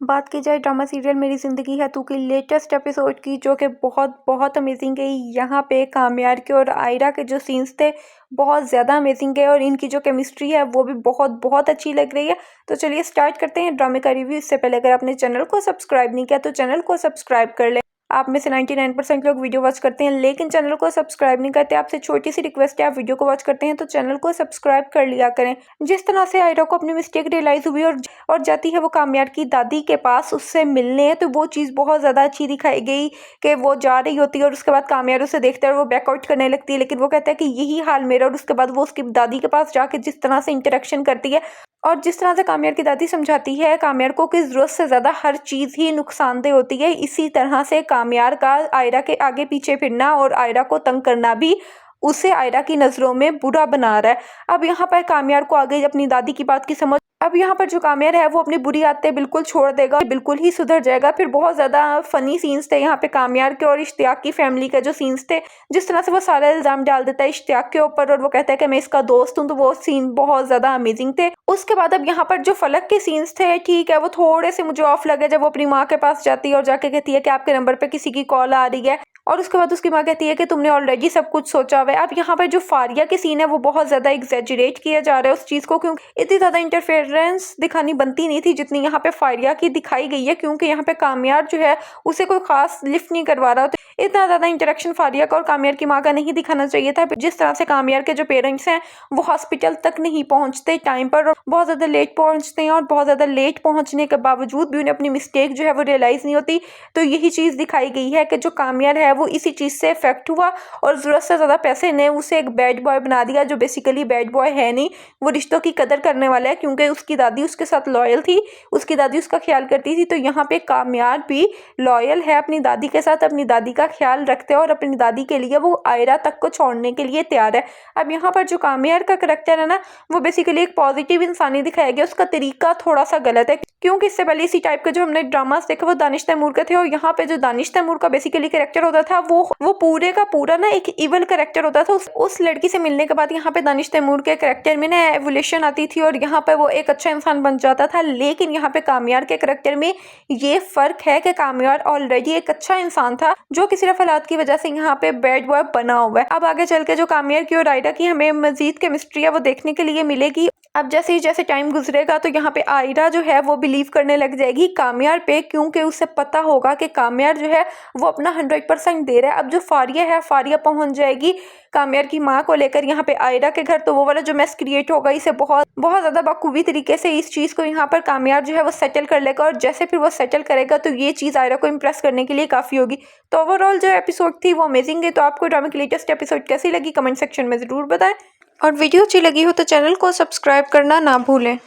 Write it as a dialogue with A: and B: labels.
A: बात की जाए ड्रामा सीरियल मेरी ज़िंदगी है तू की लेटेस्ट एपिसोड की, जो कि बहुत बहुत अमेजिंग है। यहाँ पे कामयार के और आयरा के जो सीन्स थे बहुत ज़्यादा अमेजिंग है और इनकी जो केमिस्ट्री है वो भी बहुत बहुत अच्छी लग रही है। तो चलिए स्टार्ट करते हैं ड्रामे का रिव्यू। इससे पहले अगर आपने चैनल को सब्सक्राइब नहीं किया तो चैनल को सब्सक्राइब कर लें। आप में से 99% लोग वीडियो वॉच करते हैं लेकिन चैनल को सब्सक्राइब नहीं करते। आपसे छोटी सी रिक्वेस्ट है, आप वीडियो को वॉच करते हैं तो चैनल को सब्सक्राइब कर लिया करें। जिस तरह से आयरा को अपनी मिस्टेक रियलाइज हुई और जाती है वो कामयार की दादी के पास उससे मिलने, तो वो चीज़ बहुत ज़्यादा अच्छी दिखाई गई कि वो जा रही होती है और उसके बाद कामयार उसे देखता है और वो बैकआउट करने लगती है, लेकिन वो कहता है कि यही हाल मेरा। और उसके बाद वो उसकी दादी के पास जाके जिस तरह से इंटरेक्शन करती है और जिस तरह से कामयार की दादी समझाती है कामयार को कि ज़रूरत से ज़्यादा हर चीज़ ही नुकसानदेह होती है, इसी तरह से कामयार का आयरा के आगे पीछे फिरना और आयरा को तंग करना भी उसे आयरा की नज़रों में बुरा बना रहा है। अब यहाँ पर कामयार को आगे अपनी दादी की बात की समझ। अब यहाँ पर जो कामयार है वो अपनी बुरी आदतें बिल्कुल छोड़ देगा, बिल्कुल ही सुधर जाएगा। फिर बहुत ज़्यादा फनी सीन्स थे यहाँ पे कामयार के और इश्तियाक की फैमिली के जो सीन्स थे, जिस तरह से वो सारा इल्ज़ाम डाल देता है इश्तियाक के ऊपर और वो कहता है कि मैं इसका दोस्त हूँ, तो वो सीन बहुत ज़्यादा अमेजिंग थे। उसके बाद अब यहाँ पर जो फलक के सीन्स थे, ठीक है, वो थोड़े से मुझे ऑफ लगे जब वो अपनी माँ के पास जाती है और जाके कहती है कि आपके नंबर पर किसी की कॉल आ रही है, और उसके बाद उसकी माँ कहती है कि तुमने ऑलरेडी सब कुछ सोचा हुआ है। अब यहाँ पर जो फारिया के सीन है वो बहुत ज़्यादा एग्जैजरेट किया जा रहा है उस चीज़ को, क्योंकि इतनी ज़्यादा इंटरफेरेंस दिखानी बनती नहीं थी जितनी यहाँ पे फारिया की दिखाई गई है, क्योंकि यहाँ पे कामयार जो है उसे कोई खास लिफ्ट नहीं करवा रहा। तो इतना ज़्यादा इंटरेक्शन फारिया का और कामयार की माँ का नहीं दिखाना चाहिए था। जिस तरह से कामयार के जो पेरेंट्स हैं वो हॉस्पिटल तक नहीं पहुँचते टाइम पर और बहुत ज़्यादा लेट पहुँचते हैं, और बहुत ज़्यादा लेट पहुँचने के बावजूद भी उन्हें अपनी मिस्टेक जो है वो रियलाइज़ नहीं होती। तो यही चीज़ दिखाई गई है कि जो कामयार है वो इसी चीज़ से इफेक्ट हुआ और ज़रूरत से ज़्यादा पैसे ने उसे एक बैड बॉय बना दिया, जो बेसिकली बैड बॉय है नहीं, वो रिश्तों की कदर करने वाला है, क्योंकि उसकी दादी उसके साथ लॉयल थी, उसकी दादी उसका ख्याल करती थी। तो यहाँ पे कामयार भी लॉयल है अपनी दादी के साथ, अपनी दादी का ख्याल रखते हैं और अपनी दादी के लिए वो आयरा तक को छोड़ने के लिए तैयार है। अब यहाँ पर जो कामयार का करैक्टर है ना, वो बेसिकली एक पॉजिटिव इंसान ही दिखाया गया। उसका तरीका थोड़ा सा गलत है, क्योंकि इससे पहले इसी टाइप के जो हमने ड्रामास देखे वो दानिश तैमूर के थे, और यहाँ पे जो दानिश तैमूर का बेसिकली कैरेक्टर होता था वो पूरे का पूरा ना एक इवल कैरेक्टर होता था। उस लड़की से मिलने के बाद यहाँ पे दानिश तैमूर के कैरेक्टर में ना एवोल्यूशन आती थी और यहाँ पे वो एक अच्छा इंसान बन जाता था। लेकिन यहाँ पे कामयार के कैरेक्टर में ये फर्क है कि कामयार ऑलरेडी एक अच्छा इंसान था जो कि सिर्फ हालात की वजह से यहाँ पे बैड बॉय बना हुआ है। अब आगे चल के जो कामयार की और आयरा की हमें मजीद केमिस्ट्री है वो देखने के लिए मिलेगी। अब जैसे जैसे टाइम गुजरेगा तो यहाँ पे आयरा जो है वो बिलीव करने लग जाएगी कामयार पे, क्योंकि उसे पता होगा कि कामयार जो है वो अपना 100% दे रहा है। अब जो फारिया है, फारिया पहुंच जाएगी कामयार की माँ को लेकर यहाँ पे आयरा के घर, तो वो वाला जो मैस क्रिएट होगा इसे बहुत बहुत ज़्यादा बखूबी तरीके से इस चीज़ को यहाँ पर कामयार जो है वो सेटल कर लेगा, और जैसे फिर वो सेटल करेगा तो ये चीज़ आयरा को इम्प्रेस करने के लिए काफ़ी होगी। तो ओवरऑल जो एपिसोड थी वो अमेजिंग है। तो आपको ड्रामा की लेटेस्ट एपिसोड कैसी लगी कमेंट सेक्शन में ज़रूर बताएं, और वीडियो अच्छी लगी हो तो चैनल को सब्सक्राइब करना ना भूलें।